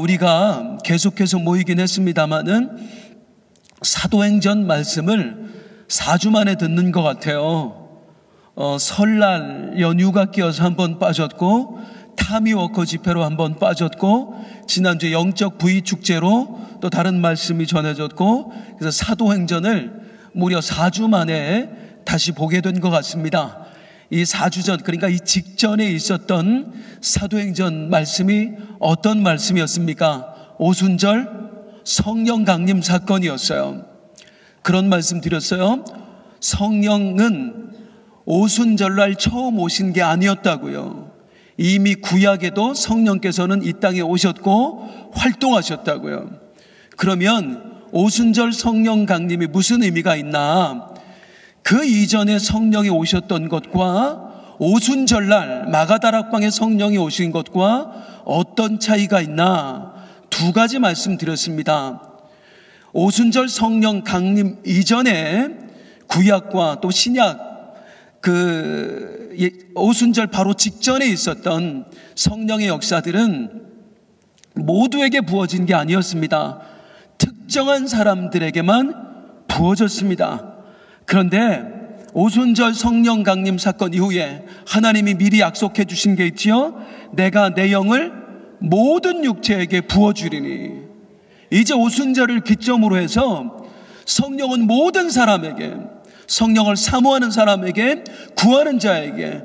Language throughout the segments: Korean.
우리가 계속해서 모이긴 했습니다마는 사도행전 말씀을 4주 만에 듣는 것 같아요. 설날 연휴가 끼어서 한번 빠졌고, 타미워커 집회로 한번 빠졌고, 지난주 영적 부의 축제로 또 다른 말씀이 전해졌고, 그래서 사도행전을 무려 4주 만에 다시 보게 된 것 같습니다. 이 4주 전, 그러니까 이 직전에 있었던 사도행전 말씀이 어떤 말씀이었습니까? 오순절 성령 강림 사건이었어요. 그런 말씀 드렸어요. 성령은 오순절날 처음 오신 게 아니었다고요. 이미 구약에도 성령께서는 이 땅에 오셨고 활동하셨다고요. 그러면 오순절 성령 강림이 무슨 의미가 있나? 그 이전에 성령이 오셨던 것과 오순절날 마가다락방에 성령이 오신 것과 어떤 차이가 있나? 두 가지 말씀드렸습니다. 오순절 성령 강림 이전에 구약과 또 신약, 오순절 바로 직전에 있었던 성령의 역사들은 모두에게 부어진 게 아니었습니다. 특정한 사람들에게만 부어졌습니다. 그런데 오순절 성령 강림 사건 이후에 하나님이 미리 약속해 주신 게 있지요. 내가 내 영을 모든 육체에게 부어주리니. 이제 오순절을 기점으로 해서 성령은 모든 사람에게, 성령을 사모하는 사람에게, 구하는 자에게,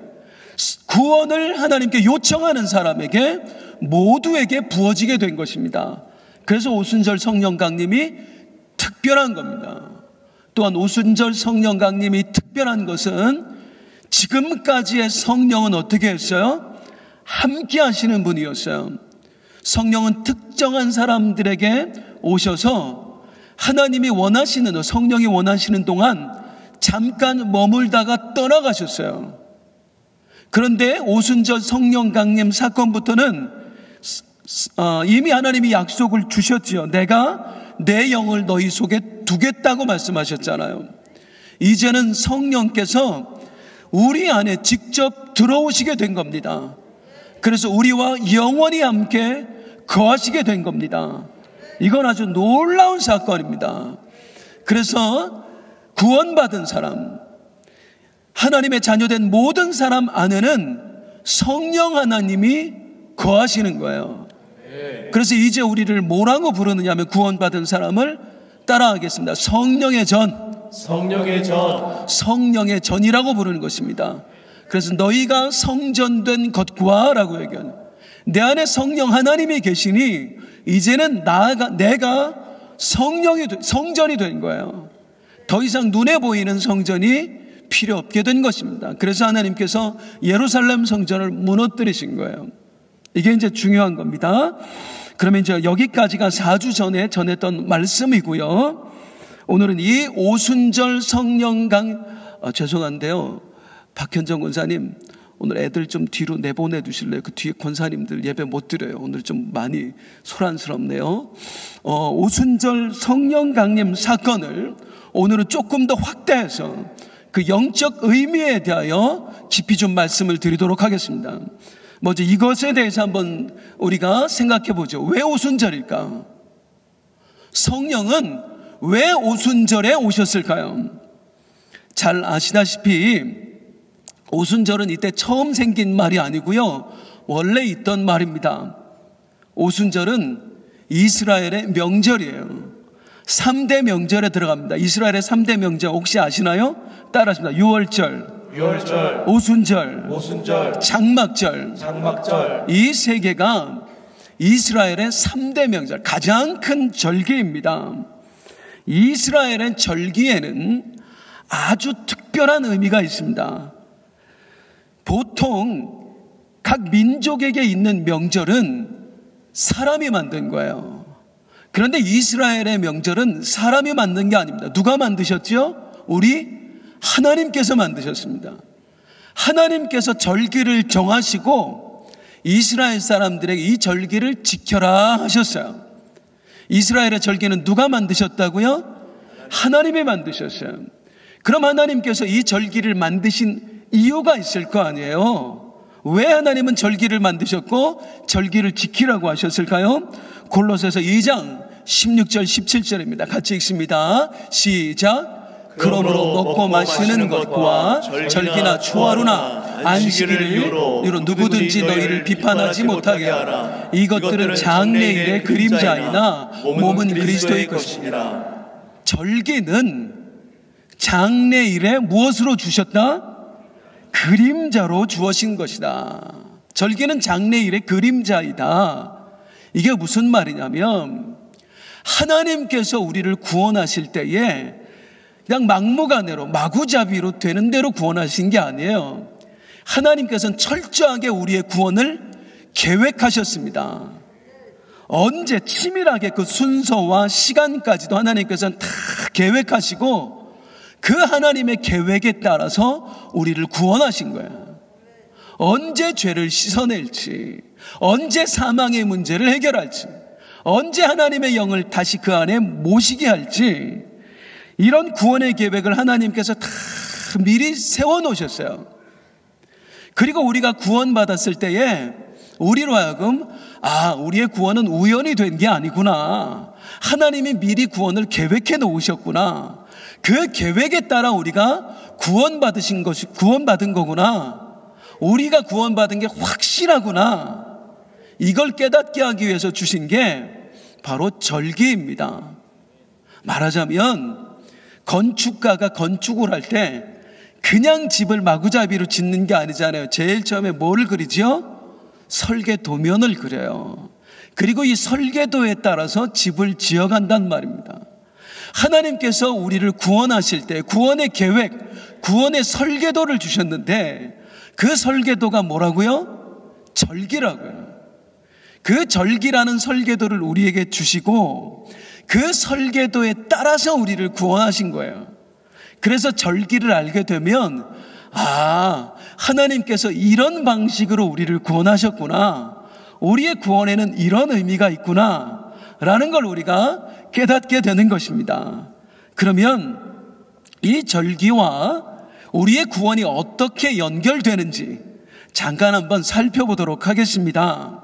구원을 하나님께 요청하는 사람에게 모두에게 부어지게 된 것입니다. 그래서 오순절 성령 강림이 특별한 겁니다. 또한 오순절 성령 강림이 특별한 것은 지금까지의 성령은 어떻게 했어요? 함께 하시는 분이었어요. 성령은 특정한 사람들에게 오셔서 하나님이 원하시는, 성령이 원하시는 동안 잠깐 머물다가 떠나가셨어요. 그런데 오순절 성령 강림 사건부터는 이미 하나님이 약속을 주셨지요. 내가 내 영을 너희 속에 두겠다고 말씀하셨잖아요. 이제는 성령께서 우리 안에 직접 들어오시게 된 겁니다. 그래서 우리와 영원히 함께 거하시게 된 겁니다. 이건 아주 놀라운 사건입니다. 그래서 구원받은 사람, 하나님의 자녀된 모든 사람 안에는 성령 하나님이 거하시는 거예요. 그래서 이제 우리를 뭐라고 부르느냐 하면 구원받은 사람을 따라하겠습니다. 성령의 전, 성령의 전이라고 부르는 것입니다. 그래서 너희가 성전된 것과 라고 얘기하는, 내 안에 성령 하나님이 계시니 이제는 내가 성전이 된 거예요. 더 이상 눈에 보이는 성전이 필요 없게 된 것입니다. 그래서 하나님께서 예루살렘 성전을 무너뜨리신 거예요. 이게 이제 중요한 겁니다. 그러면 이제 여기까지가 4주 전에 전했던 말씀이고요. 오늘은 이 오순절 성령 죄송한데요. 박현정 권사님, 오늘 애들 좀 뒤로 내보내 주실래요? 그 뒤에 권사님들 예배 못 드려요. 오늘 좀 많이 소란스럽네요. 오순절 성령 강림 사건을 오늘은 조금 더 확대해서 그 영적 의미에 대하여 깊이 좀 말씀을 드리도록 하겠습니다. 먼저 이것에 대해서 한번 우리가 생각해 보죠. 왜 오순절일까? 성령은 왜 오순절에 오셨을까요? 잘 아시다시피 오순절은 이때 처음 생긴 말이 아니고요. 원래 있던 말입니다. 오순절은 이스라엘의 명절이에요. 3대 명절에 들어갑니다. 이스라엘의 3대 명절 혹시 아시나요? 따라하십니다. 유월절, 오순절, 장막절. 이 세 개가 이스라엘의 3대 명절, 가장 큰 절기입니다. 이스라엘의 절기에는 아주 특별한 의미가 있습니다. 보통 각 민족에게 있는 명절은 사람이 만든 거예요. 그런데 이스라엘의 명절은 사람이 만든 게 아닙니다. 누가 만드셨죠? 우리 하나님께서 만드셨습니다. 하나님께서 절기를 정하시고 이스라엘 사람들에게 이 절기를 지켜라 하셨어요. 이스라엘의 절기는 누가 만드셨다고요? 하나님이 만드셨어요. 그럼 하나님께서 이 절기를 만드신 이유가 있을 거 아니에요. 왜 하나님은 절기를 만드셨고 절기를 지키라고 하셨을까요? 골로새서 2장 16절 17절입니다. 같이 읽습니다. 시작. 그러므로 먹고 마시는 것과 절기나 초하루나 안식일을 이유로 누구든지 너희를 비판하지 못하게 하라. 이것들은 장래일의 그림자이나 몸은 그리스도의 것이니라. 절기는 장래일에 무엇으로 주셨다? 그림자로 주어진 것이다. 절기는 장래일의 그림자이다. 이게 무슨 말이냐면 하나님께서 우리를 구원하실 때에 그냥 막무가내로 마구잡이로 되는 대로 구원하신 게 아니에요. 하나님께서는 철저하게 우리의 구원을 계획하셨습니다. 언제 치밀하게 그 순서와 시간까지도 하나님께서는 다 계획하시고 그 하나님의 계획에 따라서 우리를 구원하신 거예요. 언제 죄를 씻어낼지, 언제 사망의 문제를 해결할지, 언제 하나님의 영을 다시 그 안에 모시게 할지, 이런 구원의 계획을 하나님께서 다 미리 세워놓으셨어요. 그리고 우리가 구원받았을 때에 우리로 하여금 우리의 구원은 우연이 된 게 아니구나, 하나님이 미리 구원을 계획해 놓으셨구나, 그 계획에 따라 우리가 구원받은 거구나, 우리가 구원받은 게 확실하구나, 이걸 깨닫게 하기 위해서 주신 게 바로 절기입니다. 말하자면 건축가가 건축을 할 때 그냥 집을 마구잡이로 짓는 게 아니잖아요. 제일 처음에 뭐를 그리죠? 설계도면을 그려요. 그리고 이 설계도에 따라서 집을 지어간단 말입니다. 하나님께서 우리를 구원하실 때 구원의 계획, 구원의 설계도를 주셨는데 그 설계도가 뭐라고요? 절기라고요. 그 절기라는 설계도를 우리에게 주시고 그 설계도에 따라서 우리를 구원하신 거예요. 그래서 절기를 알게 되면 하나님께서 이런 방식으로 우리를 구원하셨구나, 우리의 구원에는 이런 의미가 있구나 라는 걸 우리가 깨닫게 되는 것입니다. 그러면 이 절기와 우리의 구원이 어떻게 연결되는지 잠깐 한번 살펴보도록 하겠습니다.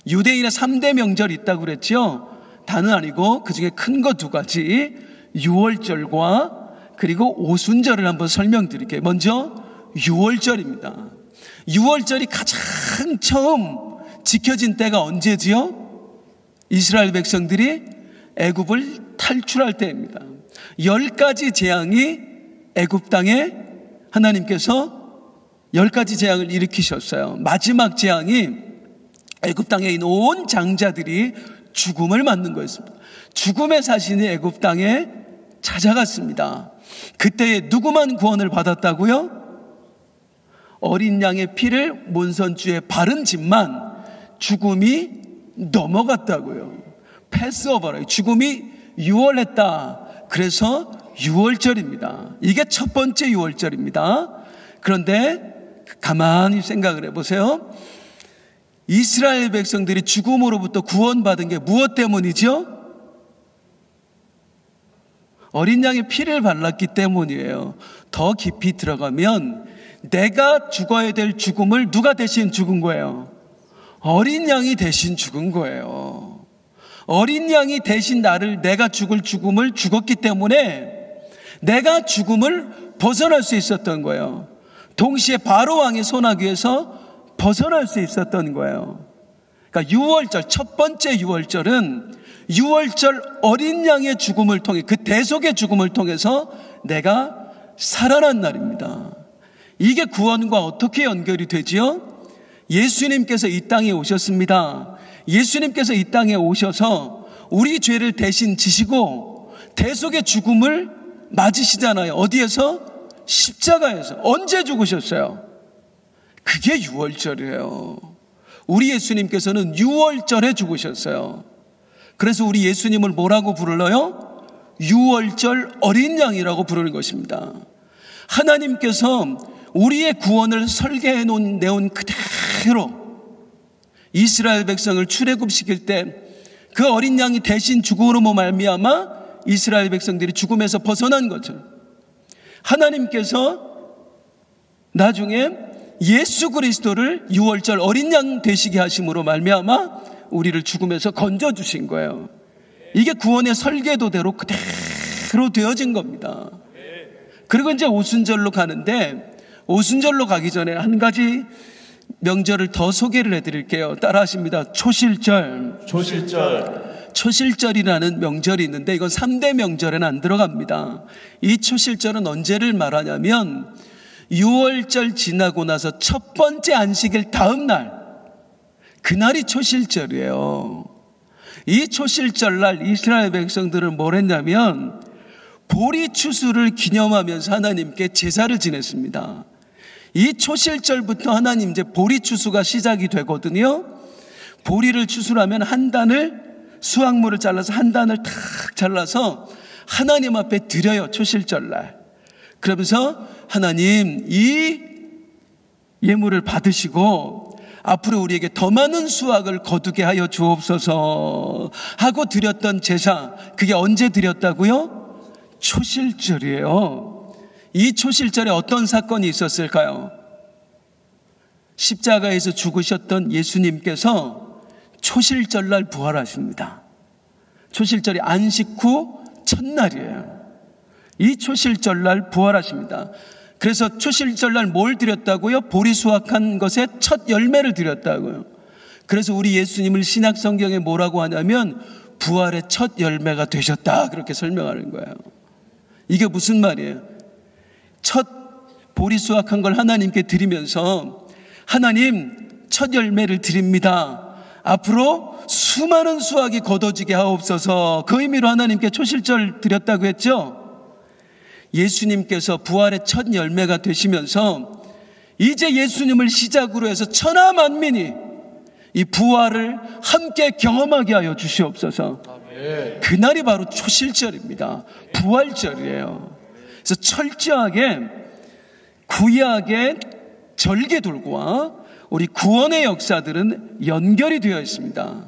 유대인의 3대 명절이 있다고 그랬죠. 다는 아니고 그 중에 큰 거 2가지, 유월절과 그리고 오순절을 한번 설명드릴게요. 먼저 유월절입니다. 유월절이 가장 처음 지켜진 때가 언제지요? 이스라엘 백성들이 애굽을 탈출할 때입니다. 10가지 재앙이 애굽 땅에 하나님께서 10가지 재앙을 일으키셨어요. 마지막 재앙이 애굽 땅에 있는 온 장자들이 죽음을 맞는 거였습니다. 죽음의 사신이 애굽 땅에 찾아갔습니다. 그때에 누구만 구원을 받았다고요? 어린 양의 피를 문선주에 바른 집만 죽음이 넘어갔다고요. 패스오버라, 죽음이 유월했다. 그래서 유월절입니다. 이게 첫 번째 유월절입니다. 그런데 가만히 생각을 해보세요. 이스라엘 백성들이 죽음으로부터 구원받은 게 무엇 때문이죠? 어린 양의 피를 발랐기 때문이에요. 더 깊이 들어가면 내가 죽어야 될 죽음을 누가 대신 죽은 거예요? 어린 양이 대신 죽은 거예요. 어린 양이 대신 내가 죽을 죽음을 죽었기 때문에 내가 죽음을 벗어날 수 있었던 거예요. 동시에 바로 왕의 손아귀에서 벗어날 수 있었던 거예요. 그러니까 유월절, 첫 번째 유월절은 유월절 어린 양의 죽음을 통해, 그 대속의 죽음을 통해서 내가 살아난 날입니다. 이게 구원과 어떻게 연결이 되지요? 예수님께서 이 땅에 오셨습니다. 예수님께서 이 땅에 오셔서 우리 죄를 대신 지시고 대속의 죽음을 맞으시잖아요. 어디에서? 십자가에서. 언제 죽으셨어요? 그게 유월절이에요. 우리 예수님께서는 유월절에 죽으셨어요. 그래서 우리 예수님을 뭐라고 불러요? 유월절 어린 양이라고 부르는 것입니다. 하나님께서 우리의 구원을 설계해 내온 그대로 이스라엘 백성을 출애굽시킬 때 그 어린 양이 대신 죽음으로 말미암아 이스라엘 백성들이 죽음에서 벗어난 것처럼 하나님께서 나중에 예수 그리스도를 유월절 어린 양 되시게 하심으로 말미암아 우리를 죽음에서 건져주신 거예요. 이게 구원의 설계도대로 그대로 되어진 겁니다. 그리고 이제 오순절로 가는데, 오순절로 가기 전에 한 가지 명절을 더 소개를 해드릴게요. 따라하십니다. 초실절. 초실절이라는 명절이 있는데 이건 3대 명절에는 안 들어갑니다. 이 초실절은 언제를 말하냐면 유월절 지나고 나서 첫 번째 안식일 다음 날, 그날이 초실절이에요. 이 초실절날 이스라엘 백성들은 뭘 했냐면 보리 추수를 기념하면서 하나님께 제사를 지냈습니다. 이 초실절부터 하나님 이제 보리 추수가 시작이 되거든요. 보리를 추수하면 한 단을, 수확물을 잘라서 한 단을 탁 잘라서 하나님 앞에 드려요. 초실절날. 그러면서 하나님 이 예물을 받으시고 앞으로 우리에게 더 많은 수확을 거두게 하여 주옵소서 하고 드렸던 제사, 그게 언제 드렸다고요? 초실절이에요. 이 초실절에 어떤 사건이 있었을까요? 십자가에서 죽으셨던 예수님께서 초실절날 부활하십니다. 초실절이 안식 후 첫날이에요. 이 초실절날 부활하십니다. 그래서 초실절날 뭘 드렸다고요? 보리 수확한 것의 첫 열매를 드렸다고요. 그래서 우리 예수님을 신약 성경에 뭐라고 하냐면 부활의 첫 열매가 되셨다, 그렇게 설명하는 거예요. 이게 무슨 말이에요? 첫 보리 수확한 걸 하나님께 드리면서 하나님 첫 열매를 드립니다. 앞으로 수많은 수확이 거둬지게 하옵소서. 그 의미로 하나님께 초실절 드렸다고 했죠. 예수님께서 부활의 첫 열매가 되시면서 이제 예수님을 시작으로 해서 천하 만민이 이 부활을 함께 경험하게 하여 주시옵소서. 그날이 바로 초실절입니다. 부활절이에요. 그래서 철저하게 구약의 절기들과 우리 구원의 역사들은 연결이 되어 있습니다.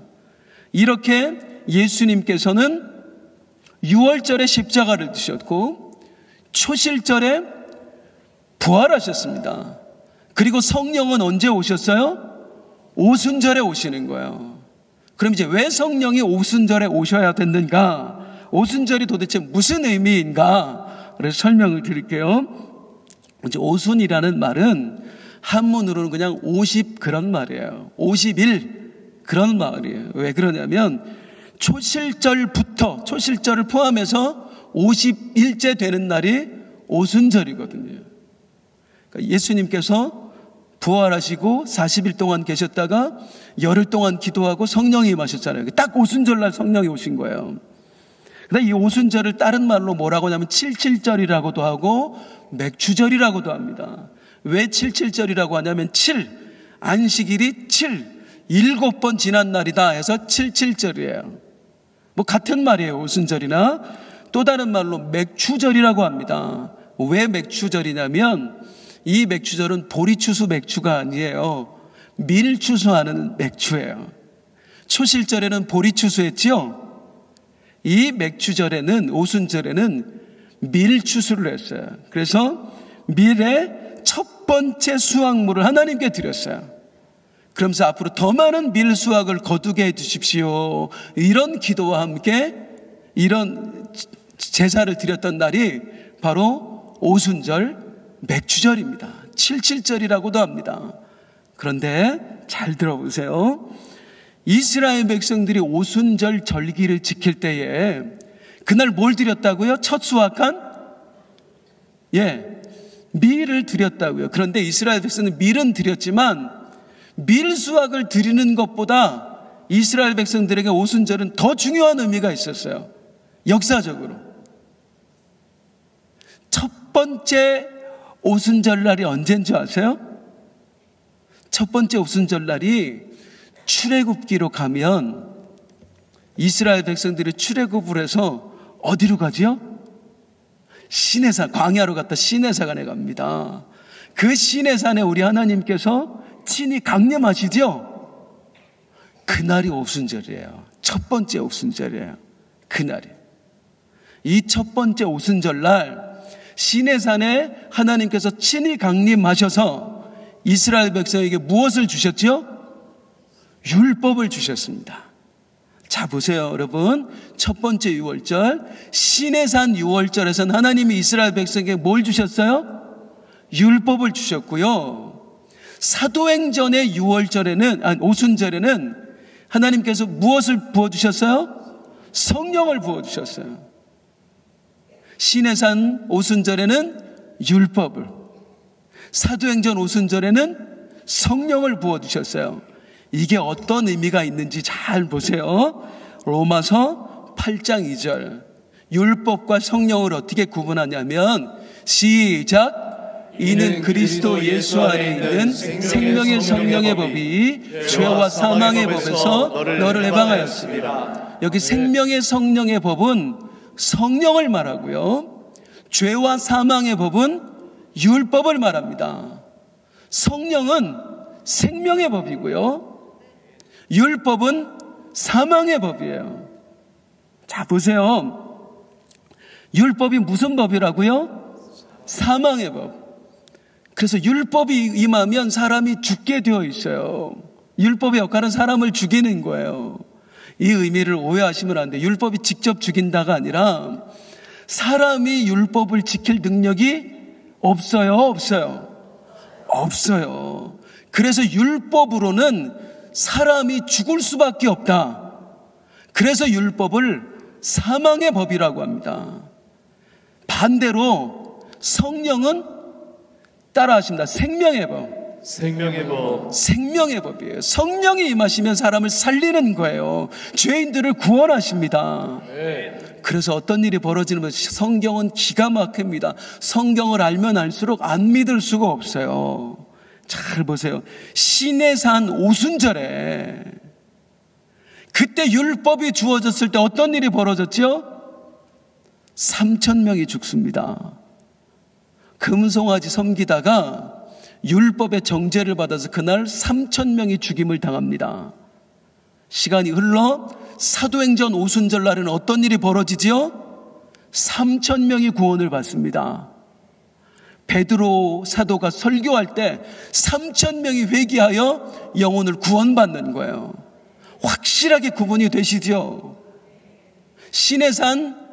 이렇게 예수님께서는 유월절에 십자가를 지셨고 초실절에 부활하셨습니다. 그리고 성령은 언제 오셨어요? 오순절에 오시는 거예요. 그럼 이제 왜 성령이 오순절에 오셔야 됐는가? 오순절이 도대체 무슨 의미인가? 그래서 설명을 드릴게요. 이제 오순이라는 말은 한문으로는 그냥 50 그런 말이에요. 51 그런 말이에요. 왜 그러냐면 초실절부터, 초실절을 포함해서 50일째 되는 날이 오순절이거든요. 그러니까 예수님께서 부활하시고 40일 동안 계셨다가 열흘 동안 기도하고 성령이 임하셨잖아요. 딱 오순절날 성령이 오신 거예요. 그런데 이 오순절을 다른 말로 뭐라고 하냐면 칠칠절이라고도 하고 맥추절이라고도 합니다. 왜 칠칠절이라고 하냐면 7, 안식일이 7, 7번 지난 날이다 해서 칠칠절이에요. 뭐 같은 말이에요. 오순절이나. 또 다른 말로 맥추절이라고 합니다. 왜 맥추절이냐면 이 맥추절은 보리추수 맥추가 아니에요. 밀추수하는 맥추예요. 초실절에는 보리추수했지요. 이 맥추절에는, 오순절에는 밀추수를 했어요. 그래서 밀의 첫 번째 수확물을 하나님께 드렸어요. 그러면서 앞으로 더 많은 밀 수확을 거두게 해 주십시오. 이런 기도와 함께 이런 제사를 드렸던 날이 바로 오순절 맥추절입니다. 칠칠절이라고도 합니다. 그런데 잘 들어보세요. 이스라엘 백성들이 오순절 절기를 지킬 때에 그날 뭘 드렸다고요? 첫 수확한 밀을 드렸다고요. 그런데 이스라엘 백성은 밀은 드렸지만 밀 수확을 드리는 것보다 이스라엘 백성들에게 오순절은 더 중요한 의미가 있었어요. 역사적으로. 첫 번째 오순절 날이 언제인 줄 아세요? 첫 번째 오순절 날이 출애굽기로 가면 이스라엘 백성들이 출애굽을 해서 어디로 가지요? 시내산, 광야로 갔다 시내산에 갑니다. 그 시내산에 우리 하나님께서 친히 강림하시죠? 그날이 오순절이에요. 첫 번째 오순절이에요. 그날이. 이 첫 번째 오순절 날 시내산에 하나님께서 친히 강림하셔서 이스라엘 백성에게 무엇을 주셨죠? 율법을 주셨습니다. 자, 보세요, 여러분. 첫 번째 유월절, 시내산 유월절에서는 하나님이 이스라엘 백성에게 뭘 주셨어요? 율법을 주셨고요. 사도행전의 오순절에는 하나님께서 무엇을 부어주셨어요? 성령을 부어주셨어요. 시내산 오순절에는 율법을, 사도행전 오순절에는 성령을 부어주셨어요. 이게 어떤 의미가 있는지 잘 보세요. 로마서 8장 2절. 율법과 성령을 어떻게 구분하냐면, 시작. 이는 그리스도 예수 안에 있는 생명의 성령의 법이 죄와 사망의 법에서 너를 해방하였습니다. 여기 생명의 성령의 법은 성령을 말하고요, 죄와 사망의 법은 율법을 말합니다. 성령은 생명의 법이고요, 율법은 사망의 법이에요. 자, 보세요. 율법이 무슨 법이라고요? 사망의 법. 그래서 율법이 임하면 사람이 죽게 되어 있어요. 율법의 역할은 사람을 죽이는 거예요. 이 의미를 오해하시면 안 돼요. 율법이 직접 죽인다가 아니라 사람이 율법을 지킬 능력이 없어요. 그래서 율법으로는 사람이 죽을 수밖에 없다. 그래서 율법을 사망의 법이라고 합니다. 반대로 성령은 따라하십니다. 생명의 법. 생명의 법이에요. 성령이 임하시면 사람을 살리는 거예요. 죄인들을 구원하십니다. 그래서 어떤 일이 벌어지는 성경은 기가 막힙니다. 성경을 알면 알수록 안 믿을 수가 없어요. 잘 보세요. 시내산 오순절에 그때 율법이 주어졌을 때 어떤 일이 벌어졌죠? 3,000명이 죽습니다. 금송아지 섬기다가 율법의 정죄를 받아서 그날 3,000명이 죽임을 당합니다. 시간이 흘러 사도행전 오순절 날에는 어떤 일이 벌어지지요? 3,000명이 구원을 받습니다. 베드로 사도가 설교할 때 3,000명이 회개하여 영혼을 구원받는 거예요. 확실하게 구분이 되시죠? 시내산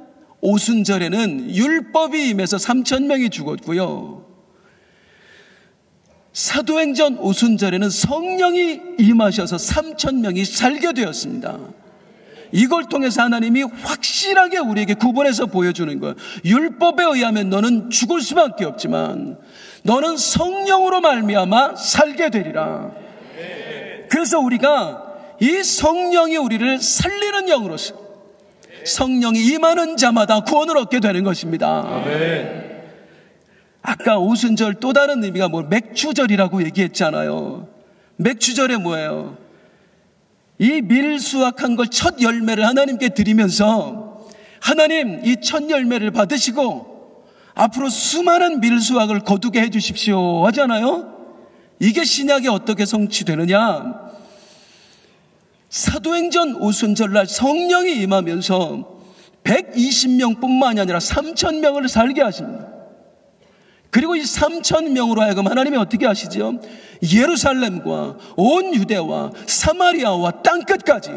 오순절에는 율법이 임해서 3,000명이 죽었고요, 사도행전 오순절에는 성령이 임하셔서 3,000명이 살게 되었습니다. 이걸 통해서 하나님이 확실하게 우리에게 구분해서 보여주는 거예요. 율법에 의하면 너는 죽을 수밖에 없지만 너는 성령으로 말미암아 살게 되리라. 그래서 우리가 이 성령이 우리를 살리는 영으로서 성령이 임하는 자마다 구원을 얻게 되는 것입니다. 아멘. 아까 오순절 또 다른 의미가 맥추절이라고 얘기했잖아요. 맥추절에 뭐예요? 이 밀수확한 걸 첫 열매를 하나님께 드리면서 하나님 이 첫 열매를 받으시고 앞으로 수많은 밀수확을 거두게 해 주십시오 하잖아요. 이게 신약에 어떻게 성취되느냐? 사도행전 오순절날 성령이 임하면서 120명뿐만이 아니라 3,000명을 살게 하십니다. 그리고 이 3,000명으로 하여금 하나님이 어떻게 하시죠? 예루살렘과 온 유대와 사마리아와 땅끝까지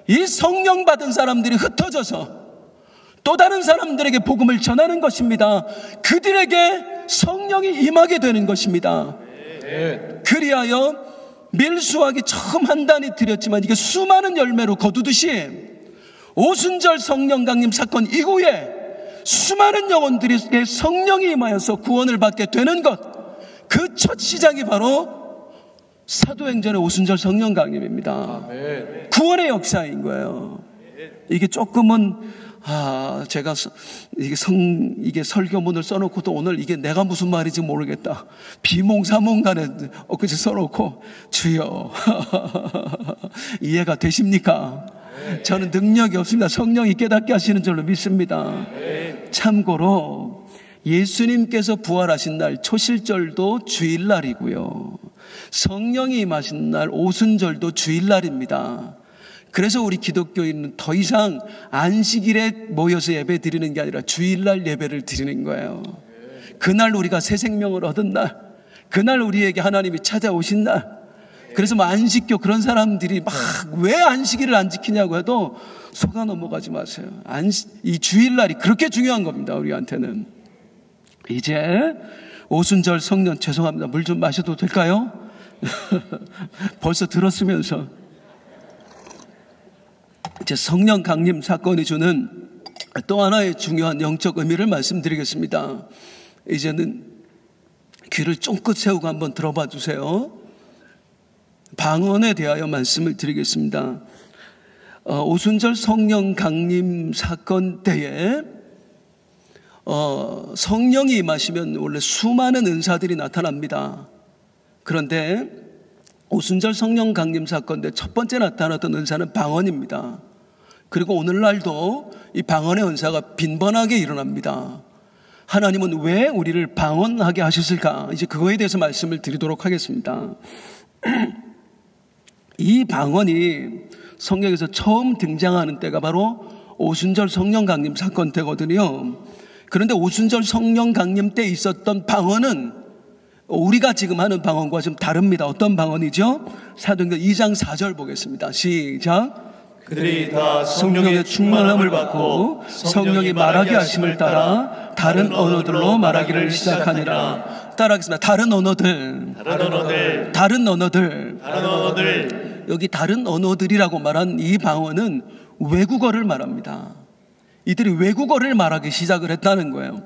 이 성령 받은 사람들이 흩어져서 또 다른 사람들에게 복음을 전하는 것입니다. 그들에게 성령이 임하게 되는 것입니다. 그리하여 밀수하기 처음 한 단이 드렸지만 이게 수많은 열매로 거두듯이 오순절 성령 강림 사건 이후에 수많은 영혼들에게 성령이 임하여서 구원을 받게 되는 것, 그 첫 시작이 바로 사도행전의 오순절 성령 강림입니다. 구원의 역사인 거예요. 이게 조금은 제가 이게 설교문을 써놓고도 오늘 이게 내가 무슨 말인지 모르겠다. 비몽사몽간에 엊그제 써놓고 주여 이해가 되십니까? 저는 능력이 없습니다. 성령이 깨닫게 하시는 줄로 믿습니다. 참고로 예수님께서 부활하신 날 초실절도 주일날이고요, 성령이 임하신 날 오순절도 주일날입니다. 그래서 우리 기독교인은 더 이상 안식일에 모여서 예배 드리는 게 아니라 주일날 예배를 드리는 거예요. 그날 우리가 새 생명을 얻은 날, 그날 우리에게 하나님이 찾아오신 날. 그래서 뭐 안식교 그런 사람들이 막 왜 안식일을 안 지키냐고 해도 속아 넘어가지 마세요. 이 주일날이 그렇게 중요한 겁니다. 우리한테는. 이제 오순절 성령, 죄송합니다. 물 좀 마셔도 될까요? 벌써 들었으면서. 이제 성령 강림 사건이 주는 또 하나의 중요한 영적 의미를 말씀드리겠습니다. 이제는 귀를 쫑긋 세우고 한번 들어봐 주세요. 방언에 대하여 말씀을 드리겠습니다. 오순절 성령 강림 사건 때에 성령이 임하시면 원래 수많은 은사들이 나타납니다. 그런데 오순절 성령 강림 사건 때 첫 번째 나타났던 은사는 방언입니다. 그리고 오늘날도 이 방언의 은사가 빈번하게 일어납니다. 하나님은 왜 우리를 방언하게 하셨을까? 이제 그거에 대해서 말씀을 드리도록 하겠습니다. 이 방언이 성경에서 처음 등장하는 때가 바로 오순절 성령 강림 사건 때거든요. 그런데 오순절 성령 강림 때 있었던 방언은 우리가 지금 하는 방언과 좀 다릅니다. 어떤 방언이죠? 사도행전 2장 4절 보겠습니다. 시작. 그들이 다 성령의 충만함을 받고 성령이 말하게 하심을 따라 다른 언어들로 말하기를 시작하니라. 따라하겠습니다. 다른 언어들. 여기 다른 언어들이라고 말한 이 방언은 외국어를 말합니다. 이들이 외국어를 말하기 시작을 했다는 거예요.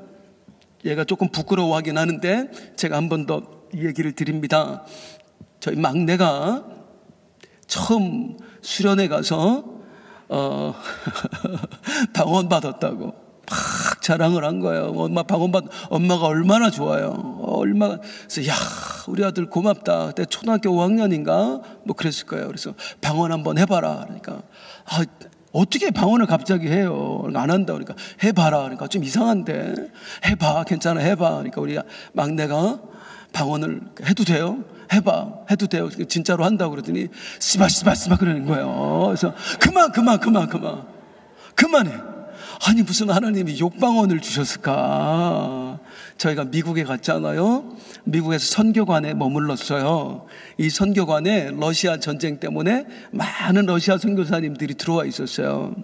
얘가 조금 부끄러워하긴 하는데 제가 한 번 더 이 얘기를 드립니다. 저희 막내가 처음 수련회 가서 방언 받았다고 막 자랑을 한 거예요. 엄마가 얼마나 좋아요. 그래서 야, 우리 아들 고맙다. 그때 초등학교 5학년인가 뭐 그랬을 거예요. 그래서 방언 한번 해봐라. 그러니까 어떻게 방언을 갑자기 해요? 안 한다. 그러니까 해봐라. 그러니까 좀 이상한데 해봐. 괜찮아. 해봐. 그러니까 우리 막내가 방언을 해도 돼요? 해도 돼요. 진짜로 한다고 그러더니 스바 그러는 거예요. 그래서 그만해. 아니 무슨 하나님이 욕방언을 주셨을까? 저희가 미국에 갔잖아요. 미국에서 선교관에 머물렀어요. 이 선교관에 러시아 전쟁 때문에 많은 러시아 선교사님들이 들어와 있었어요.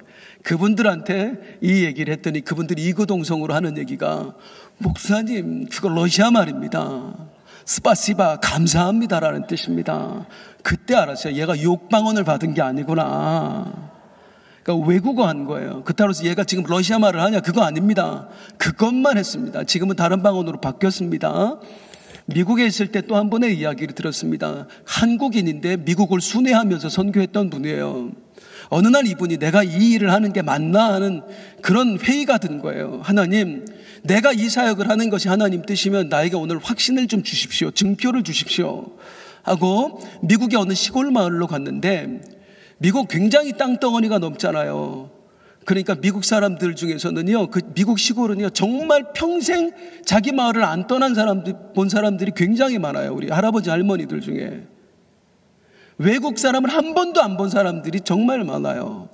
그분들한테 이 얘기를 했더니 그분들이 이구동성으로 하는 얘기가 목사님 그거 러시아 말입니다. 스파시바 감사합니다라는 뜻입니다. 그때 알았어요. 얘가 욕방언을 받은 게 아니구나. 그러니까 외국어 한 거예요. 그따라서 얘가 지금 러시아 말을 하냐? 그거 아닙니다. 그것만 했습니다. 지금은 다른 방언으로 바뀌었습니다. 미국에 있을 때 또 한 번의 이야기를 들었습니다. 한국인인데 미국을 순회하면서 선교했던 분이에요. 어느 날 이분이 내가 이 일을 하는 게 맞나 하는 그런 회의가 든 거예요. 하나님, 내가 이 사역을 하는 것이 하나님 뜻이면 나에게 오늘 확신을 좀 주십시오. 증표를 주십시오. 하고 미국의 어느 시골 마을로 갔는데 미국 굉장히 땅덩어리가 넓잖아요. 그러니까 미국 사람들 중에서는요, 그 미국 시골은요, 정말 평생 자기 마을을 안 떠난 본 사람들이 굉장히 많아요. 우리 할아버지, 할머니들 중에. 외국 사람을 한 번도 안 본 사람들이 정말 많아요.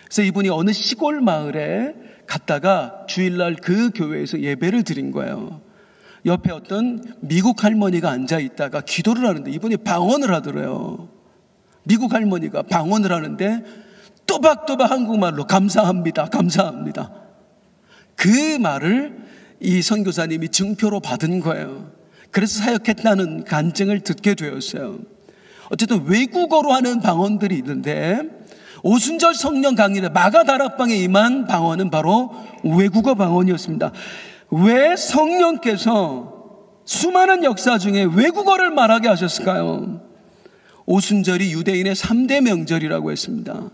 그래서 이분이 어느 시골 마을에 갔다가 주일날 그 교회에서 예배를 드린 거예요. 옆에 어떤 미국 할머니가 앉아 있다가 기도를 하는데 이분이 방언을 하더래요. 미국 할머니가 방언을 하는데 또박또박 한국말로 감사합니다. 그 말을 이 선교사님이 증표로 받은 거예요. 그래서 사역했다는 간증을 듣게 되었어요. 어쨌든 외국어로 하는 방언들이 있는데 오순절 성령 강림에 마가다락방에 임한 방언은 바로 외국어 방언이었습니다. 왜 성령께서 수많은 역사 중에 외국어를 말하게 하셨을까요? 오순절이 유대인의 3대 명절이라고 했습니다.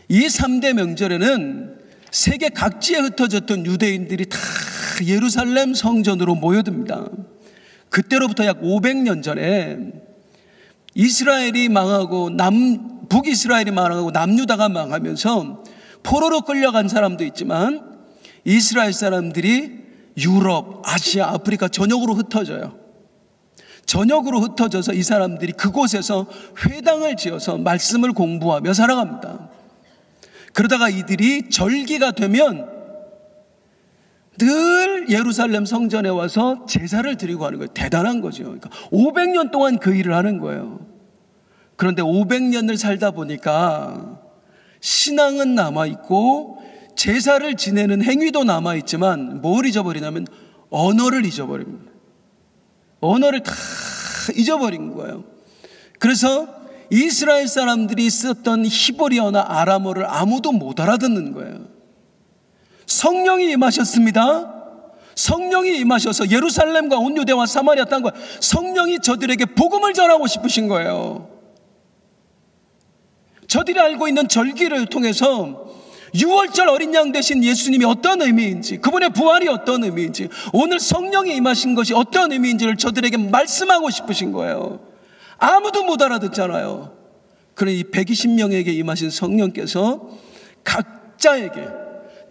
이 3대 명절에는 세계 각지에 흩어졌던 유대인들이 다 예루살렘 성전으로 모여듭니다. 그때로부터 약 500년 전에 이스라엘이 망하고 북이스라엘이 망하고 남유다가 망하면서 포로로 끌려간 사람도 있지만 이스라엘 사람들이 유럽, 아시아, 아프리카 전역으로 흩어져요. 전역으로 흩어져서 이 사람들이 그곳에서 회당을 지어서 말씀을 공부하며 살아갑니다. 그러다가 이들이 절기가 되면 늘 늘 예루살렘 성전에 와서 제사를 드리고 하는 거예요. 대단한 거죠. 그러니까 500년 동안 그 일을 하는 거예요. 그런데 500년을 살다 보니까 신앙은 남아있고 제사를 지내는 행위도 남아있지만 뭘 잊어버리냐면 언어를 잊어버립니다. 언어를 다 잊어버린 거예요. 그래서 이스라엘 사람들이 썼던 히브리어나 아람어를 아무도 못 알아듣는 거예요. 성령이 임하셨습니다. 성령이 임하셔서 예루살렘과 온 유대와 사마리아 땅과 성령이 저들에게 복음을 전하고 싶으신 거예요. 저들이 알고 있는 절기를 통해서 6월절 어린 양 되신 예수님이 어떤 의미인지, 그분의 부활이 어떤 의미인지, 오늘 성령이 임하신 것이 어떤 의미인지를 저들에게 말씀하고 싶으신 거예요. 아무도 못 알아듣잖아요. 그러니 120명에게 임하신 성령께서 각자에게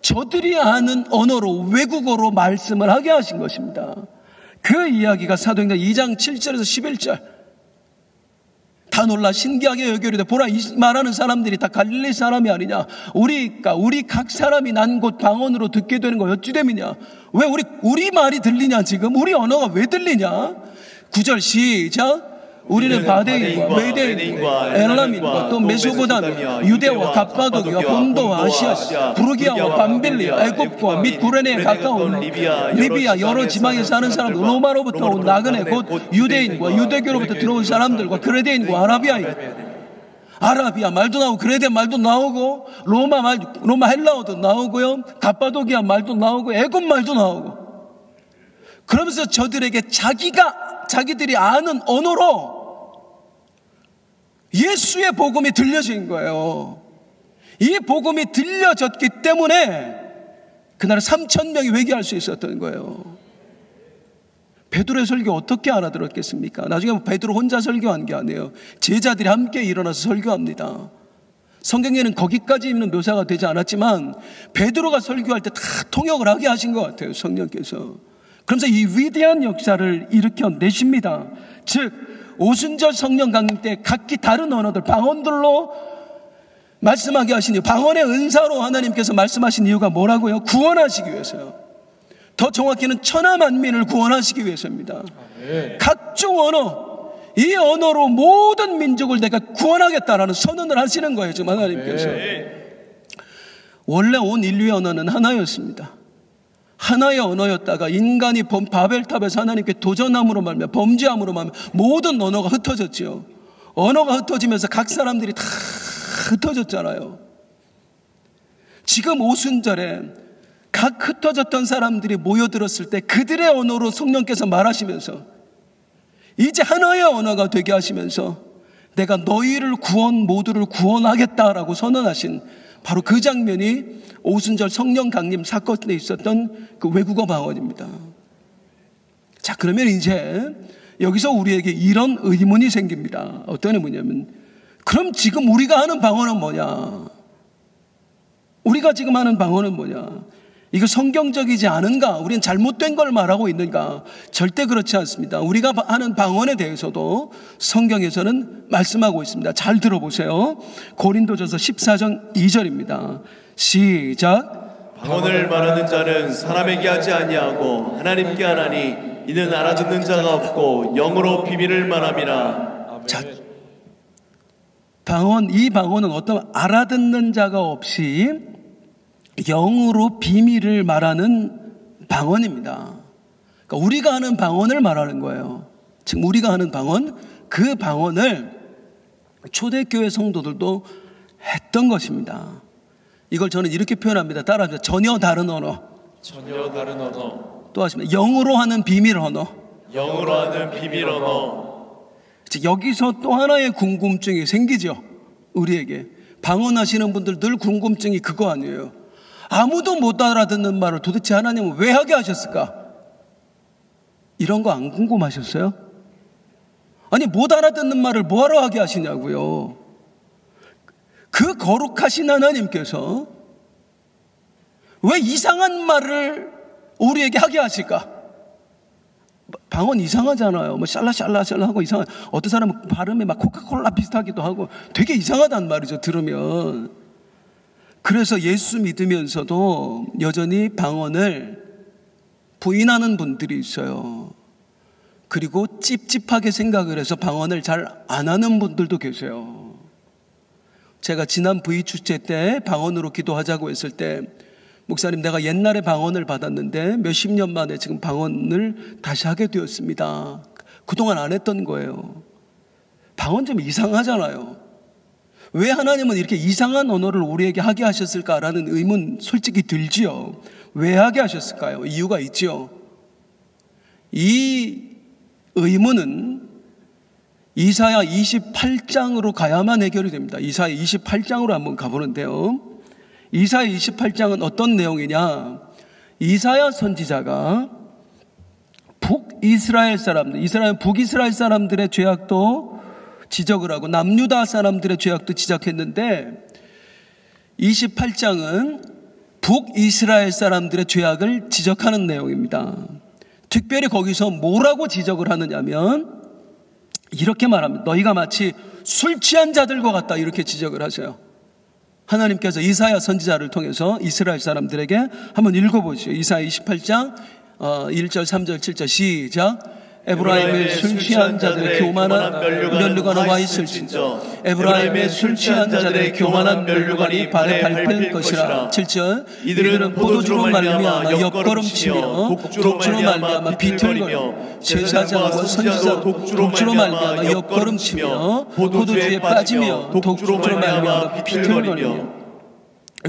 저들이 아는 언어로, 외국어로 말씀을 하게 하신 것입니다. 그 이야기가 사도행전 2장 7절에서 11절. 다 놀라 신기하게 여기려되 보라, 이 말하는 사람들이 다 갈릴리 사람이 아니냐. 우리 각 사람이 난 곳 방언으로 듣게 되는 거 어찌 됨이냐. 왜 우리 말이 들리냐. 지금 우리 언어가 왜 들리냐. 9절 시작. 우리는 바데인과 메데인과 엘람인과 또 메소포타미아, 유대와 갑바도기와 본도와 아시아, 부르기아와 밤빌리아, 애굽과 및 구레네에 가까운 리비아 여러 지방에 사는 사람들, 로마로부터 온 나그네 곧 유대인과 유대교로부터 들어온 사람들과 그레데인과 아라비아 말도 나오고 그레데 말도 나오고 로마 헬라어도 나오고요, 갑바도기아 말도 나오고 애굽 말도 나오고. 그러면서 저들에게 자기들이 아는 언어로 예수의 복음이 들려진 거예요. 이 복음이 들려졌기 때문에 그날 3,000명이 회개할 수 있었던 거예요. 베드로의 설교 어떻게 알아들었겠습니까? 나중에 베드로 혼자 설교한 게 아니에요. 제자들이 함께 일어나서 설교합니다. 성경에는 거기까지는 묘사가 되지 않았지만 베드로가 설교할 때 다 통역을 하게 하신 것 같아요, 성령께서. 그러면서 이 위대한 역사를 일으켜내십니다. 즉 오순절 성령 강림 때 각기 다른 언어들, 방언들로 말씀하게 하신 이유, 방언의 은사로 하나님께서 말씀하신 이유가 뭐라고요? 구원하시기 위해서요. 더 정확히는 천하 만민을 구원하시기 위해서입니다. 각종 언어, 이 언어로 모든 민족을 내가 구원하겠다라는 선언을 하시는 거예요, 지금 하나님께서. 원래 온 인류의 언어는 하나였습니다. 하나의 언어였다가 인간이 바벨탑에서 하나님께 도전함으로 말미암아, 범죄함으로 말미암아 모든 언어가 흩어졌죠. 언어가 흩어지면서 각 사람들이 다 흩어졌잖아요. 지금 오순절에 각 흩어졌던 사람들이 모여들었을 때 그들의 언어로 성령께서 말하시면서 이제 하나의 언어가 되게 하시면서 내가 너희를 모두를 구원하겠다라고 선언하신 바로 그 장면이 오순절 성령 강림 사건에 있었던 그 외국어 방언입니다. 자, 그러면 이제 여기서 우리에게 이런 의문이 생깁니다. 어떤 의문이냐면, 그럼 지금 우리가 하는 방언은 뭐냐? 우리가 지금 하는 방언은 뭐냐? 이거 성경적이지 않은가? 우리는 잘못된 걸 말하고 있는가? 절대 그렇지 않습니다. 우리가 하는 방언에 대해서도 성경에서는 말씀하고 있습니다. 잘 들어보세요. 고린도전서 14장 2절입니다. 시작. 방언을 말하는 자는 사람에게 하지 아니하고 하나님께 하나니 이는 알아듣는 자가 없고 영으로 비밀을 말함이라. 자, 이 방언은 어떤 알아듣는 자가 없이 영으로 비밀을 말하는 방언입니다. 그러니까 우리가 하는 방언을 말하는 거예요. 지금 우리가 하는 방언, 그 방언을 초대교회 성도들도 했던 것입니다. 이걸 저는 이렇게 표현합니다. 따라합니다. 전혀 다른 언어. 전혀 다른 언어. 또 하시면 영으로 하는 비밀 언어. 영으로 하는 비밀 언어. 여기서 또 하나의 궁금증이 생기죠. 우리에게. 방언하시는 분들 늘 궁금증이 그거 아니에요. 아무도 못 알아듣는 말을 도대체 하나님은 왜 하게 하셨을까? 이런 거 안 궁금하셨어요? 아니, 못 알아듣는 말을 뭐하러 하게 하시냐고요. 그 거룩하신 하나님께서 왜 이상한 말을 우리에게 하게 하실까? 방언 이상하잖아요. 뭐 샬라샬라 하고 이상한, 어떤 사람은 발음이 막 코카콜라 비슷하기도 하고 되게 이상하단 말이죠, 들으면. 그래서 예수 믿으면서도 여전히 방언을 부인하는 분들이 있어요. 그리고 찝찝하게 생각을 해서 방언을 잘 안 하는 분들도 계세요. 제가 지난 V주째 때 방언으로 기도하자고 했을 때, 목사님, 내가 옛날에 방언을 받았는데 몇십 년 만에 지금 방언을 다시 하게 되었습니다. 그동안 안 했던 거예요. 방언 좀 이상하잖아요. 왜 하나님은 이렇게 이상한 언어를 우리에게 하게 하셨을까라는 의문 솔직히 들지요. 왜 하게 하셨을까요? 이유가 있지요. 이 의문은 이사야 28장으로 가야만 해결이 됩니다. 이사야 28장으로 한번 가보는데요. 이사야 28장은 어떤 내용이냐? 이사야 선지자가 북이스라엘 사람들, 북이스라엘 사람들의 죄악도 지적을 하고 남유다 사람들의 죄악도 지적했는데, 28장은 북이스라엘 사람들의 죄악을 지적하는 내용입니다. 특별히 거기서 뭐라고 지적을 하느냐면 이렇게 말합니다. 너희가 마치 술 취한 자들과 같다, 이렇게 지적을 하세요. 하나님께서 이사야 선지자를 통해서 이스라엘 사람들에게 한번 읽어보시죠. 이사야 28장 1절 3절 7절 시작. 에브라임의 술 취한 자들의 교만한 면류관은 와 있을진저 에브라임의 술 취한 자들의 교만한 면류관이 발에 밟힐 것이라. 7절. 이들은 포도주로 말미암아 옆걸음치며 독주로 말미암아 비틀거리며 제사장과 선지자 독주로 말미암아 옆걸음치며 포도주에 빠지며 독주로 말미암아 비틀거리며.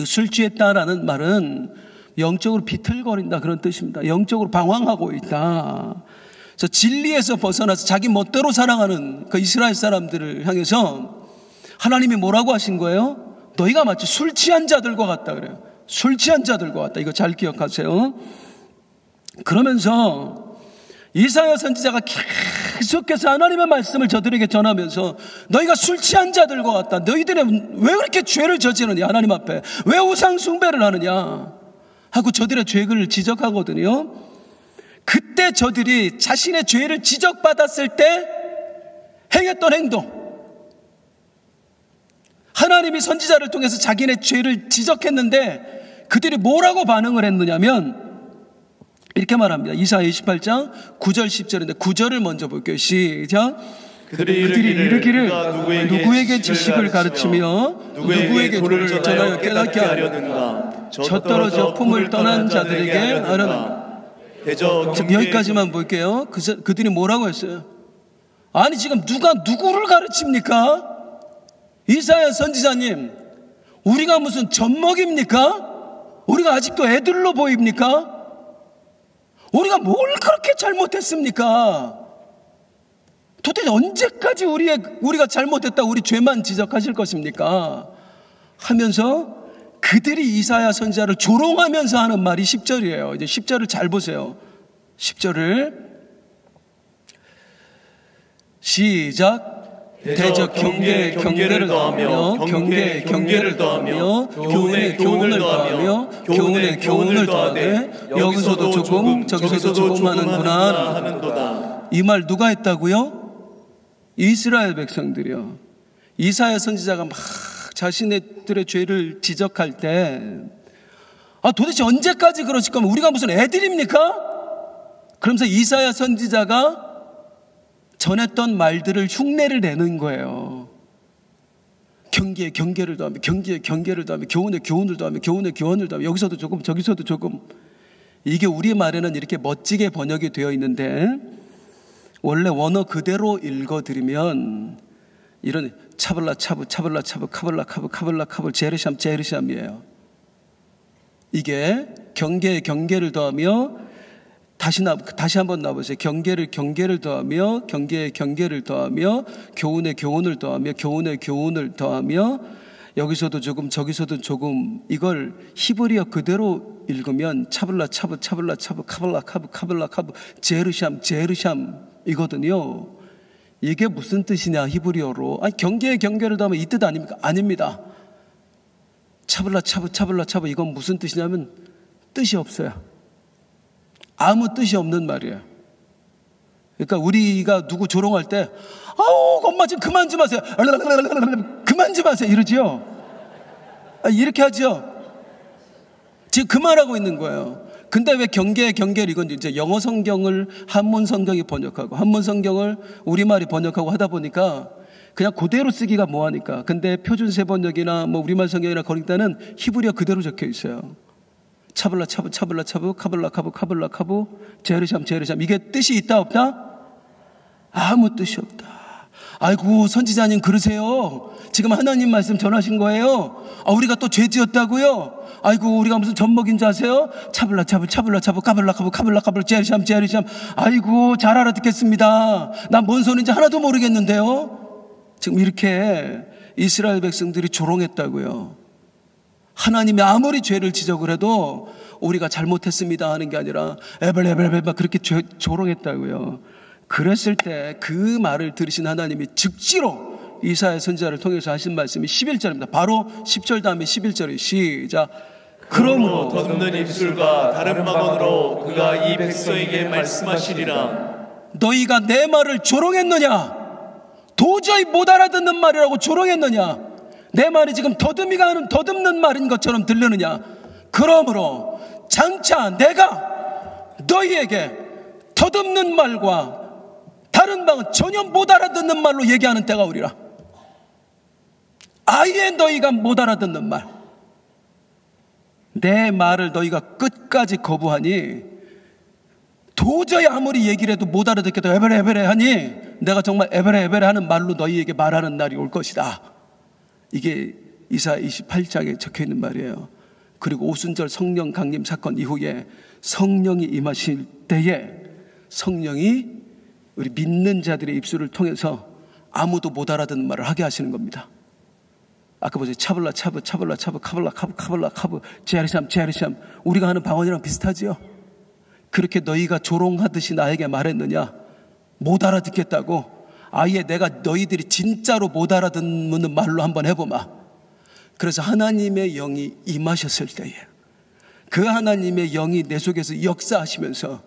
술 취했다라는 말은 영적으로 비틀거린다, 그런 뜻입니다. 영적으로 방황하고 있다. 그래서 진리에서 벗어나서 자기 멋대로 살아가는 그 이스라엘 사람들을 향해서 하나님이 뭐라고 하신 거예요? 너희가 마치 술 취한 자들과 같다 그래요. 술 취한 자들과 같다. 이거 잘 기억하세요. 그러면서 이사야 선지자가 계속해서 하나님의 말씀을 저들에게 전하면서 너희가 술 취한 자들과 같다. 너희들이 왜 그렇게 죄를 저지르느냐, 하나님 앞에 왜 우상 숭배를 하느냐 하고 저들의 죄를 지적하거든요. 그때 저들이 자신의 죄를 지적받았을 때 행했던 행동, 하나님이 선지자를 통해서 자기네 죄를 지적했는데 그들이 뭐라고 반응을 했느냐면 이렇게 말합니다. 이사야 28장 9절 10절인데 9절을 먼저 볼게요. 시작. 그들이 이르기를 누구에게 지식을 가르치며 누구에게 도를 전하여 깨닫게 하려는가. 저 떨어져 품을 떠난 자들에게 하려는가. 지금 여기까지만 볼게요. 그들이 뭐라고 했어요? 아니 지금 누가 누구를 가르칩니까? 이사야 선지자님, 우리가 무슨 젖먹입니까? 우리가 아직도 애들로 보입니까? 우리가 뭘 그렇게 잘못했습니까? 도대체 언제까지 우리가 잘못했다 우리 죄만 지적하실 것입니까? 하면서 그들이 이사야 선지자를 조롱하면서 하는 말이 10절이에요. 이제 10절을 잘 보세요. 10절을 시작. 대적 경계에 경계를 더하며 경계에 경계를 더하며 교훈에 교훈을 더하며 교훈에 교훈을 더하되 여기서도 조금 저기서도 조금 하는구나. 이 말 누가 했다고요? 이스라엘 백성들이요. 이사야 선지자가 막 자신들의 죄를 지적할 때 도대체 언제까지 그러실 거면 우리가 무슨 애들입니까? 그러면서 이사야 선지자가 전했던 말들을 흉내를 내는 거예요. 경계에 경계를 더하며 경계에 경계를 더하며 교훈에 교훈을 더하며 교훈에 교훈을 더하며 여기서도 조금 저기서도 조금. 이게 우리 말에는 이렇게 멋지게 번역이 되어 있는데 원래 원어 그대로 읽어드리면 이런 차블라 차브 차블라 차브 카블라 카브 카블라 카블 제르샴 제르샴이에요. 이게 경계에 경계를 더하며 다시 한번 나와보세요. 경계를 더하며 경계에 경계를 더하며 교훈에 교훈을 더하며 교훈에 교훈을 더하며 여기서도 조금 저기서도 조금. 이걸 히브리어 그대로 읽으면 차블라 차브 차블라 차브 카블라 카브 카블라 카브 제르샴 제르샴 이거든요. 이게 무슨 뜻이냐 히브리어로. 경계에 경계를 더하면 이 뜻 아닙니까? 아닙니다. 차블라 차브 차블라 차브 이건 무슨 뜻이냐면 뜻이 없어요. 아무 뜻이 없는 말이에요. 그러니까 우리가 누구 조롱할 때 아우 엄마 좀 그만 좀 하세요. 그만 좀 하세요 이러지요. 이렇게 하죠. 지금 그 말하고 있는 거예요. 근데 왜 경계를 이건 이제 영어 성경을 한문 성경이 번역하고 한문 성경을 우리말이 번역하고 하다 보니까 그냥 그대로 쓰기가 뭐하니까. 근데 표준세 번역이나 뭐 우리말 성경이나 거기다는 히브리어 그대로 적혀 있어요. 차블라 차부 차블라 차부 카블라 카부 카블라 카부 제르샴 제르샴. 이게 뜻이 있다 없다? 아무 뜻이 없다. 아이고 선지자님 그러세요. 지금 하나님 말씀 전하신 거예요. 우리가 또 죄 지었다고요? 아이고 우리가 무슨 젖먹인 줄 아세요? 차블라 차부 차블라 차부 카블라 카부 카블라 카블 제르샴 제르샴. 아이고 잘 알아듣겠습니다. 난 뭔 소리인지 하나도 모르겠는데요. 지금 이렇게 이스라엘 백성들이 조롱했다고요. 하나님이 아무리 죄를 지적을 해도 우리가 잘못했습니다 하는 게 아니라 에벨에벨에벨 막 그렇게 조롱했다고요. 그랬을 때 그 말을 들으신 하나님이 즉시로 이사야 선지자를 통해서 하신 말씀이 11절입니다. 바로 10절 다음에 11절이 시작. 그러므로 더듬는 입술과 다른 방언으로 그가 이 백성에게 말씀하시리라. 너희가 내 말을 조롱했느냐? 도저히 못 알아듣는 말이라고 조롱했느냐? 내 말이 지금 더듬이가 하는 더듬는 말인 것처럼 들리느냐? 그러므로 장차 내가 너희에게 더듬는 말과 다른 방은 전혀 못 알아듣는 말로 얘기하는 때가 오리라. 아예 너희가 못 알아듣는 말, 내 말을 너희가 끝까지 거부하니 도저히 아무리 얘기를 해도 못 알아듣겠다 에베레 에베레 하니 내가 정말 에베레 에베레 하는 말로 너희에게 말하는 날이 올 것이다. 이게 이사야 28장에 적혀있는 말이에요. 그리고 오순절 성령 강림 사건 이후에 성령이 임하실 때에 성령이 우리 믿는 자들의 입술을 통해서 아무도 못 알아듣는 말을 하게 하시는 겁니다. 아까 보세요. 차블라 차브 차블라 차브 카블라 카브 카블라 카브 제르샴 제르샴. 우리가 하는 방언이랑 비슷하지요. 그렇게 너희가 조롱하듯이 나에게 말했느냐? 못 알아듣겠다고? 아예 내가 너희들이 진짜로 못 알아듣는 말로 한번 해보마. 그래서 하나님의 영이 임하셨을 때에 그 하나님의 영이 내 속에서 역사하시면서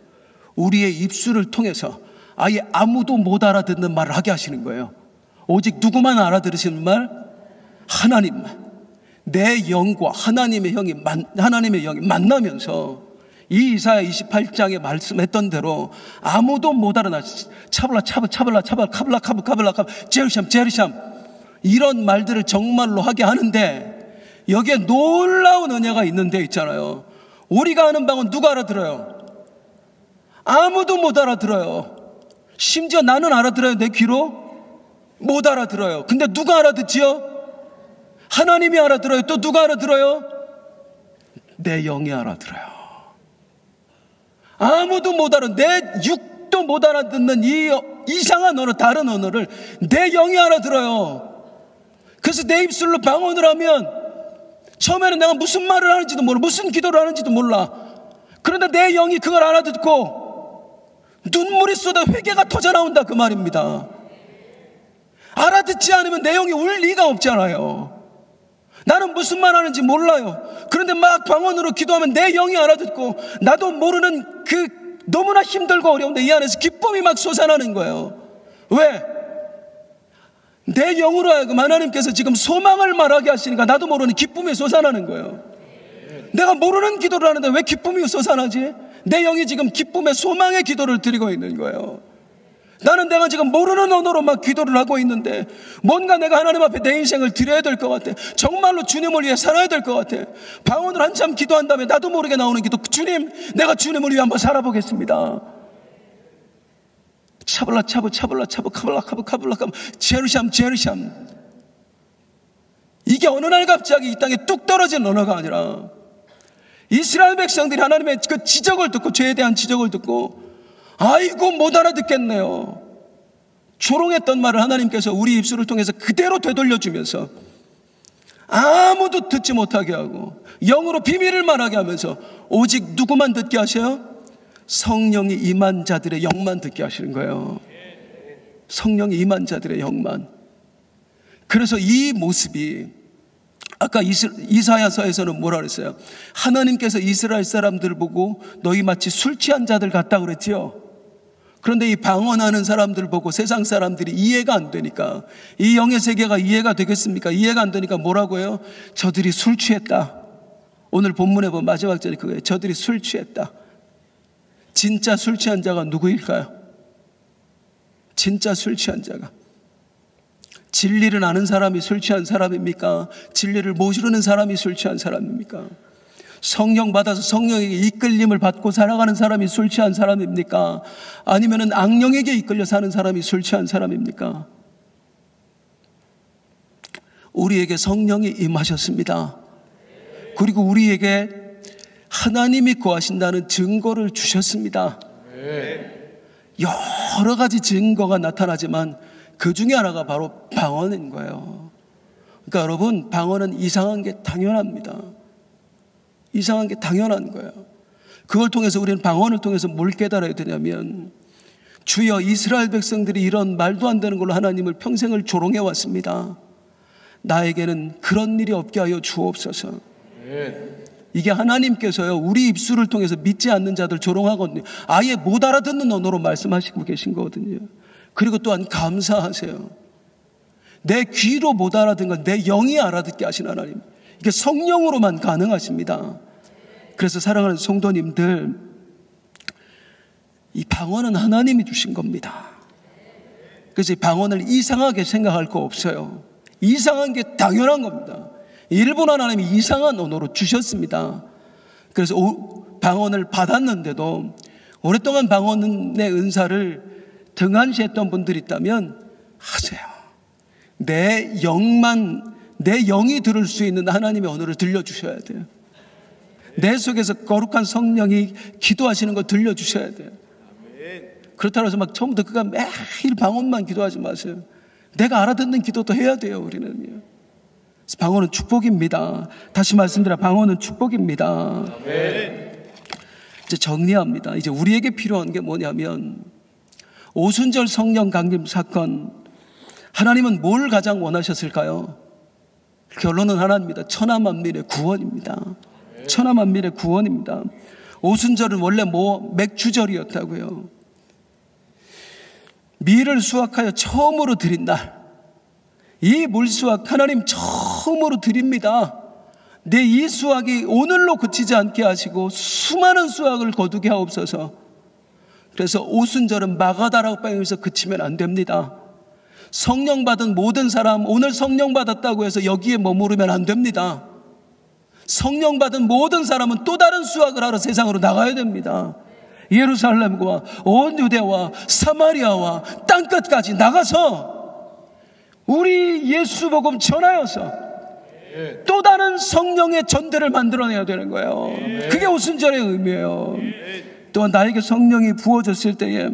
우리의 입술을 통해서 아예 아무도 못 알아듣는 말을 하게 하시는 거예요. 오직 누구만 알아들으시는 말? 하나님만. 내 영과 하나님의 영이 만나면서 이 이사야 28장에 말씀했던 대로 아무도 못 알아나 차블라 차브 차블라 차블라 카블라 카브 카블라 카브 제르샴 제르샴 이런 말들을 정말로 하게 하는데 여기에 놀라운 은혜가 있는 데 있잖아요. 우리가 하는 방언 누가 알아들어요? 아무도 못 알아들어요. 심지어 나는 알아들어요. 내 귀로 못 알아들어요. 근데 누가 알아듣지요? 하나님이 알아들어요. 또 누가 알아들어요? 내 영이 알아들어요. 아무도 못 알아. 내 육도 못 알아듣는 이 이상한 언어, 다른 언어를 내 영이 알아들어요. 그래서 내 입술로 방언을 하면 처음에는 내가 무슨 말을 하는지도 몰라, 무슨 기도를 하는지도 몰라. 그런데 내 영이 그걸 알아듣고 눈물이 쏟아 회개가 터져나온다 그 말입니다. 알아듣지 않으면 내 영이 울 리가 없잖아요. 나는 무슨 말 하는지 몰라요. 그런데 막 방언으로 기도하면 내 영이 알아듣고 나도 모르는 그 너무나 힘들고 어려운데 이 안에서 기쁨이 막 솟아나는 거예요. 왜? 내 영으로 하여금 하나님께서 지금 소망을 말하게 하시니까 나도 모르는 기쁨이 솟아나는 거예요. 내가 모르는 기도를 하는데 왜 기쁨이 솟아나지? 내 영이 지금 기쁨의 소망의 기도를 드리고 있는 거예요. 나는 내가 지금 모르는 언어로 막 기도를 하고 있는데 뭔가 내가 하나님 앞에 내 인생을 드려야 될 것 같아. 정말로 주님을 위해 살아야 될 것 같아. 방언을 한참 기도한 다음에 나도 모르게 나오는 기도. 주님, 내가 주님을 위해 한번 살아보겠습니다. 차블라 차브 차블라 차브 카블라 카브 카블라 카브 제르샴 제르샴. 이게 어느 날 갑자기 이 땅에 뚝 떨어진 언어가 아니라 이스라엘 백성들이 하나님의 그 지적을 듣고 죄에 대한 지적을 듣고 아이고 못 알아듣겠네요. 조롱했던 말을 하나님께서 우리 입술을 통해서 그대로 되돌려주면서 아무도 듣지 못하게 하고 영으로 비밀을 말하게 하면서 오직 누구만 듣게 하셔요? 성령이 임한 자들의 영만 듣게 하시는 거예요. 성령이 임한 자들의 영만. 그래서 이 모습이 아까 이사야서에서는 뭐라 그랬어요? 하나님께서 이스라엘 사람들 보고 너희 마치 술 취한 자들 같다 그랬지요. 그런데 이 방언하는 사람들 보고 세상 사람들이 이해가 안 되니까, 이 영의 세계가 이해가 되겠습니까? 이해가 안 되니까 뭐라고 해요? 저들이 술 취했다. 오늘 본문에 보면 마지막 절이 그거예요. 저들이 술 취했다. 진짜 술 취한 자가 누구일까요? 진짜 술 취한 자가. 진리를 아는 사람이 술 취한 사람입니까? 진리를 모르는 사람이 술 취한 사람입니까? 성령 받아서 성령에게 이끌림을 받고 살아가는 사람이 술 취한 사람입니까? 아니면은 악령에게 이끌려 사는 사람이 술 취한 사람입니까? 우리에게 성령이 임하셨습니다. 그리고 우리에게 하나님이 거하신다는 증거를 주셨습니다. 여러 가지 증거가 나타나지만 그 중에 하나가 바로 방언인 거예요. 그러니까 여러분, 방언은 이상한 게 당연합니다. 이상한 게 당연한 거예요. 그걸 통해서 우리는 방언을 통해서 뭘 깨달아야 되냐면, 주여, 이스라엘 백성들이 이런 말도 안 되는 걸로 하나님을 평생을 조롱해 왔습니다. 나에게는 그런 일이 없게 하여 주옵소서. 이게 하나님께서요, 우리 입술을 통해서 믿지 않는 자들 조롱하거든요. 아예 못 알아듣는 언어로 말씀하시고 계신 거거든요. 그리고 또한 감사하세요. 내 귀로 못 알아듣는 건 내 영이 알아듣게 하신 하나님. 이게 성령으로만 가능하십니다. 그래서 사랑하는 성도님들, 이 방언은 하나님이 주신 겁니다. 그래서 이 방언을 이상하게 생각할 거 없어요. 이상한 게 당연한 겁니다. 일본 하나님이 이상한 언어로 주셨습니다. 그래서 방언을 받았는데도 오랫동안 방언의 은사를 등한시했던 분들이 있다면 하세요. 내 영이 들을 수 있는 하나님의 언어를 들려주셔야 돼요. 내 속에서 거룩한 성령이 기도하시는 거 들려주셔야 돼요. 그렇다고 해서 막 처음부터 그가 매일 방언만 기도하지 마세요. 내가 알아듣는 기도도 해야 돼요, 우리는요. 방언은 축복입니다. 다시 말씀드려, 방언은 축복입니다. 이제 정리합니다. 이제 우리에게 필요한 게 뭐냐면, 오순절 성령 강림 사건, 하나님은 뭘 가장 원하셨을까요? 결론은 하나입니다. 천하 만민의 구원입니다. 천하 만민의 구원입니다. 오순절은 원래 맥주절이었다고요. 밀을 수확하여 처음으로 드린 날, 이 물수확 하나님 처음으로 드립니다. 내 이 수확이 오늘로 그치지 않게 하시고 수많은 수확을 거두게 하옵소서. 그래서 오순절은 마가다락방에서 그치면 안 됩니다. 성령 받은 모든 사람, 오늘 성령 받았다고 해서 여기에 머무르면 안 됩니다. 성령 받은 모든 사람은 또 다른 수확을 하러 세상으로 나가야 됩니다. 예루살렘과 온 유대와 사마리아와 땅끝까지 나가서 우리 예수 복음 전하여서 또 다른 성령의 전대를 만들어내야 되는 거예요. 그게 오순절의 의미예요. 또한 나에게 성령이 부어졌을 때에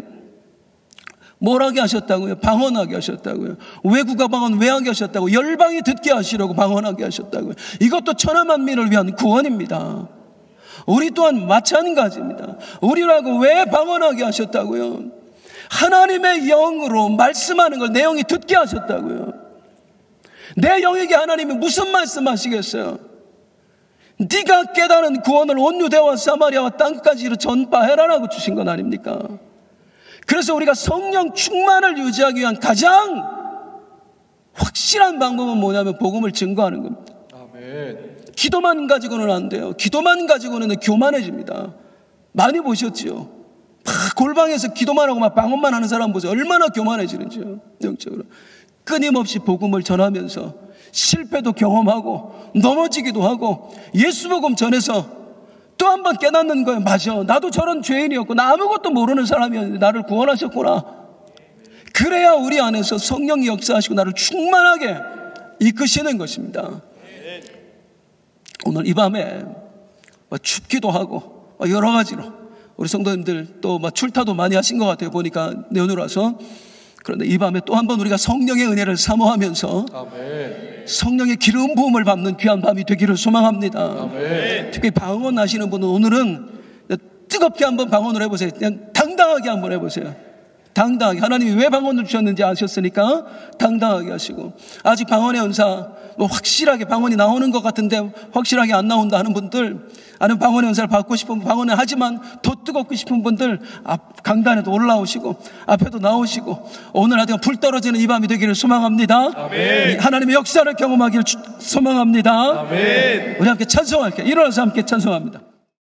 뭘 하게 하셨다고요? 방언하게 하셨다고요. 외국어 방언 왜 하게 하셨다고? 열방이 듣게 하시려고 방언하게 하셨다고요. 이것도 천하 만민을 위한 구원입니다. 우리 또한 마찬가지입니다. 우리라고 왜 방언하게 하셨다고요? 하나님의 영으로 말씀하는 걸 내 영이 듣게 하셨다고요. 내 영에게 하나님이 무슨 말씀하시겠어요? 네가 깨달은 구원을 온 유대와 사마리아와 땅까지 전파해라라고 주신 건 아닙니까? 그래서 우리가 성령 충만을 유지하기 위한 가장 확실한 방법은 뭐냐면 복음을 증거하는 겁니다. 아멘. 기도만 가지고는 안 돼요. 기도만 가지고는 교만해집니다. 많이 보셨지요? 골방에서 기도만 하고 막 방언만 하는 사람 보세요. 얼마나 교만해지는지요. 영적으로 끊임없이 복음을 전하면서 실패도 경험하고 넘어지기도 하고 예수 복음 전해서 또 한 번 깨닫는 거예요. 맞아, 나도 저런 죄인이었고 나 아무것도 모르는 사람이었는데 나를 구원하셨구나. 그래야 우리 안에서 성령이 역사하시고 나를 충만하게 이끄시는 것입니다. 오늘 이 밤에 춥기도 하고 여러 가지로 우리 성도님들 또 출타도 많이 하신 것 같아요. 보니까 내 눈으로 와서. 그런데 이 밤에 또 한 번 우리가 성령의 은혜를 사모하면서 아멘. 성령의 기름 부음을 받는 귀한 밤이 되기를 소망합니다. 아멘. 특히 방언 하시는 분은 오늘은 뜨겁게 한번 방언을 해보세요. 그냥 당당하게 한번 해보세요. 당당하게, 하나님이 왜 방언을 주셨는지 아셨으니까 당당하게 하시고, 아직 방언의 은사 확실하게 방언이 나오는 것 같은데 확실하게 안 나온다 하는 분들, 아니면 방언의 은사를 받고 싶은, 방언을 하지만 더 뜨겁고 싶은 분들, 강단에도 올라오시고 앞에도 나오시고 오늘 하여튼 불 떨어지는 이 밤이 되기를 소망합니다. 아멘. 하나님의 역사를 경험하기를 소망합니다. 아멘. 우리 함께 찬송할게요. 일어나서 함께 찬송합니다.